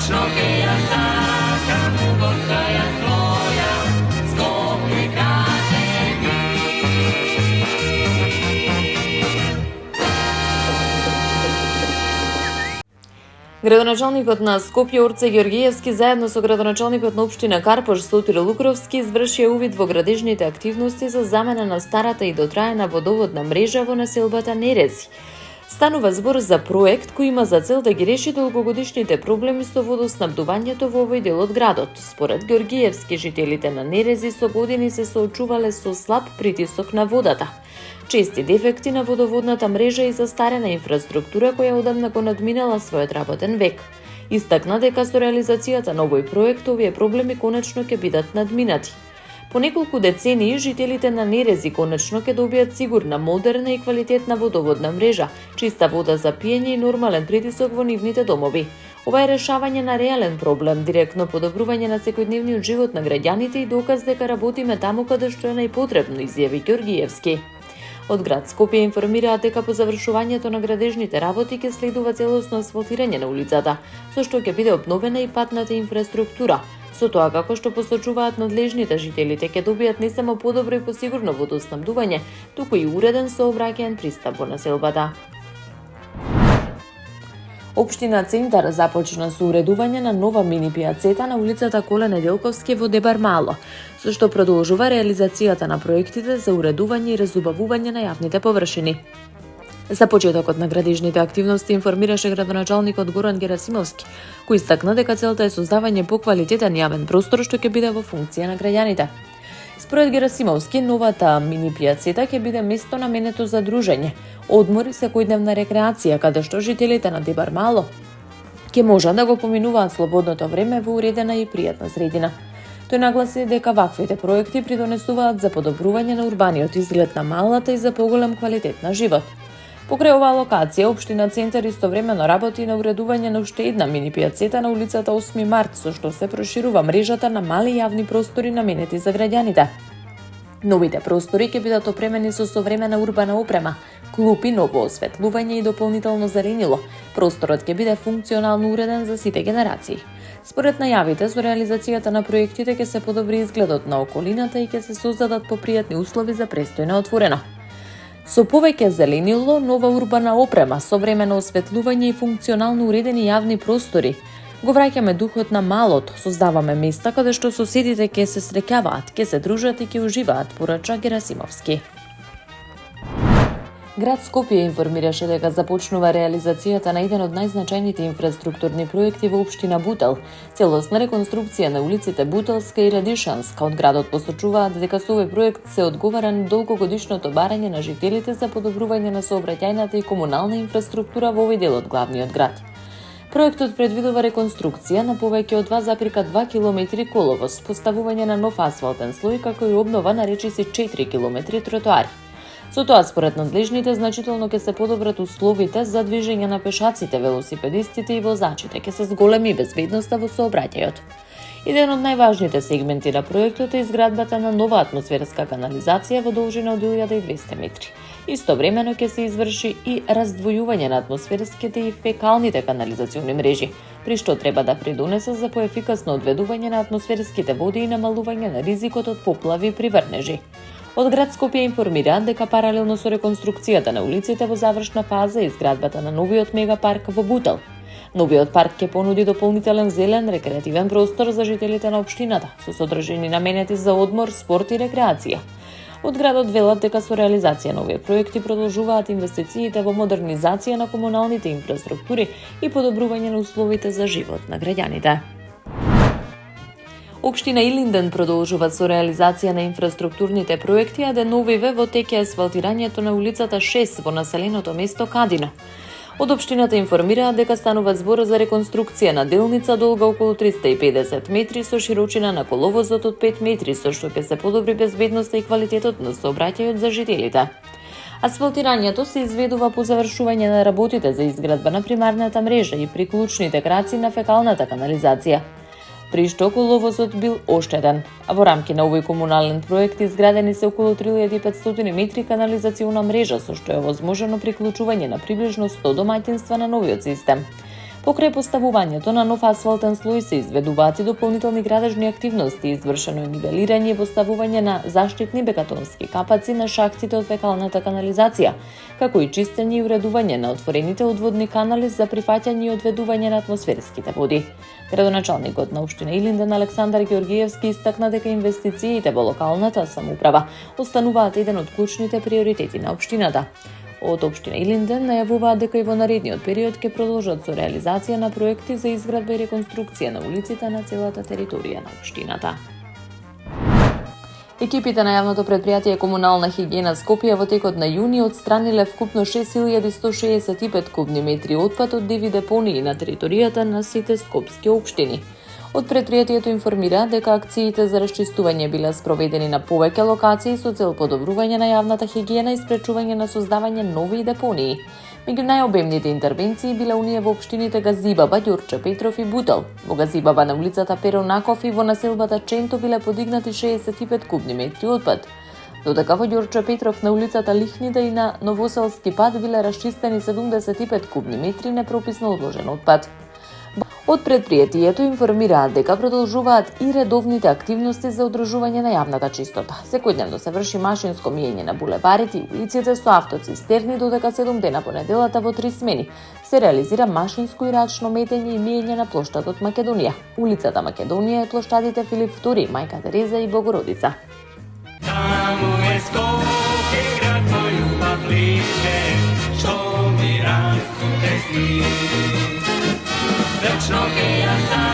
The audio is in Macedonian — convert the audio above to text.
konačno ke ja sakam postaja svoja, Skopje kaže mi. Градоначалникот на Скопје Орце Георгиевски заедно со градоначалникот на општина Карпош Сотир Лукровски извршија увид во градежните активности за замена на старата и дотраена водоводна мрежа во населбата Нерези. Станува збор за проект кој има за цел да ги реши долгогодишните проблеми со водоснабдувањето во овој дел од градот. Според Георгиевски, жителите на Нерези со години се соочувале со слаб притисок на водата, чести дефекти на водоводната мрежа и застарена инфраструктура која одамна го надминала својот работен век. Истакна дека со реализацијата на овој проект овие проблеми конечно ќе бидат надминати. По неколку децении жителите на Нерези конечно ќе добијат сигурна, модерна и квалитетна водоводна мрежа, чиста вода за пиење и нормален притисок во нивните домови. Ова е решавање на реален проблем, директно подобрување на секојдневниот живот на граѓаните и доказ дека работиме таму каде што е најпотребно, изјави Георгиевски. Од град Скопје информираат дека по завршувањето на градежните работи ќе следува целосно асфалтирање на улицата, со што ќе биде обновена и патната инфраструктура. Со тоа, како што посочуваат надлежните, жителите ќе добијат не само подобро и посигурно водоснабдување, туку и уреден сообраќаен пристап во населбата. Општина Центар започна со уредување на нова мини пијацета на улицата Коле Неделковски во Дебар Мало, со што продолжува реализацијата на проектите за уредување и разубавување на јавните површини. За почетокот на градежните активности информираше градоначалникот Горан Герасимовски, кој истакна дека целта е создавање поквалитетен јавен простор што ќе биде во функција на граѓаните. Според Герасимовски, новата мини пијацета ќе биде место наменето за дружење, одмор и секојдневна рекреација, каде што жителите на Дебар Мало ќе можат да го поминуваат слободното време во уредена и пријатна средина. Тој нагласи дека ваквите проекти придонесуваат за подобрување на урбаниот изглед на малата и за поголем квалитет на живот. Покрај оваа локација, Општина Центар истовремено работи на уредување на уште една мини пијацета на улицата 8 март, со што се проширува мрежата на мали јавни простори наменети за граѓаните. Новите простори ќе бидат опремени со современа урбана опрема, клупи, ново осветлување и дополнително зеленило. Просторот ќе биде функционално уреден за сите генерации. Според најавите, со реализацијата на проектите ќе се подобри изгледот на околината и ќе се создадат попријатни услови за престој на отворено. Со повеќе зеленило, нова урбана опрема, современо осветлување и функционално уредени јавни простори, го враќаме духот на малото, создаваме места каде што соседите ќе се среќаваат, ќе се дружат и ќе уживаат, порача Герасимовски. Град Скопје информираше дека започнува реализацијата на еден од најзначајните инфраструктурни проекти во општина Бутел, целосна реконструкција на улиците Бутелска и Радишанска. Од градот посочуваат дека со овој проект се одговара на долгогодишното барање на жителите за подобрување на сообраќајната и комунална инфраструктура во овој дел од главниот град. Проектот предвидува реконструкција на повеќе од 2,2 км коловоз, поставување на нов асфалтен слој, како и обнова на речиси 4 км тротоари. Со тоа, според надлежните, значително ќе се подобрат условите за движење на пешаците, велосипедистите и возачите, ќе се зголеми безбедноста во сообраќајот. Еден од најважните сегменти на проектот е изградбата на нова атмосферска канализација во должина од 1200 метри. Истовремено ќе се изврши и раздвојување на атмосферските и фекалните канализациони мрежи, при што треба да придонесе за поефикасно одведување на атмосферските води и намалување на ризикот од поплави и приврнежи. Од град Скопје информираат дека паралелно со реконструкцијата на улиците во завршна фаза е изградбата на новиот мегапарк во Бутел. Новиот парк ќе понуди дополнителен зелен рекреативен простор за жителите на општината, со содржини наменети за одмор, спорт и рекреација. Од градот велат дека со реализација на овие проекти продолжуваат инвестициите во модернизација на комуналните инфраструктури и подобрување на условите за живот на граѓаните. Општина Илинден продолжува со реализација на инфраструктурните проекти, а деновиве во тек е асфалтирањето на улицата 6 во населеното место Кадино. Од општината информираат дека станува збор за реконструкција на делница долга околу 350 метри со широчина на коловозот од 5 метри, со што ќе се подобри безбедноста и квалитетот на сообраќајот за жителите. Асфалтирањето се изведува по завршување на работите за изградба на примарната мрежа и приклучните краци на фекалната канализација, при што коловозот бил оштетен. А во рамки на овој комунален проект изградени се околу 3500 метри канализациона мрежа, со што е возможено приклучување на приближно 100 домаќинства на новиот систем. Покрај поставувањето на нов асфалтен слој се изведуваат и дополнителни градежни активности, извршено е нивелирање и поставување на заштитни бекатонски капаци на шахтите од фекалната канализација, како и чистење и уредување на отворените одводни канали за прифаќање и одведување на атмосферските води. Градоначалникот на општина Илинден Александар Ѓоргиевски истакна дека инвестициите во локалната самоуправа остануваат еден од клучните приоритети на општината. Од општина Илинден најавуваат дека и во наредниот период ќе продолжат со реализација на проекти за изградба и реконструкција на улиците на целата територија на општината. Екипите на јавното претпријатие Комунална хигиена Скопје во текот на јуни отстраниле вкупно 6165 кубни метри отпад од 9 депонии на територијата на сите скопски општини. Од претпријатието информира дека акциите за расчистување биле спроведени на повеќе локации со цел подобрување на јавната хигиена и спречување на создавање нови депонии. Меѓу најобемните интервенции биле оние во општините Газибаба, Ѓурче Петров и Бутел. Во Газибаба на улицата Перо Наков и во населбата Ченто биле подигнати 65 кубни метри отпад. Додека во Ѓурче Петров на улицата Лихнида и на Новоселски пат биле расчистени 75 кубни метри непрописно одложен отпад. Од претпријатието информираат дека продолжуваат и редовните активности за одржување на јавната чистота. Секојдневно се врши машинско миење на булеварите и улиците со автоцистерни, додека 7 дена по неделата во 3 смени се реализира машинско и рачно метење и миење на плоштадот Македонија. Улицата Македонија е плоштадите Филип II, Мајка Тереза и Богородица. Таму е Скопје, град мој љубав лише, што ми расцуте сни. Вечно ќе ја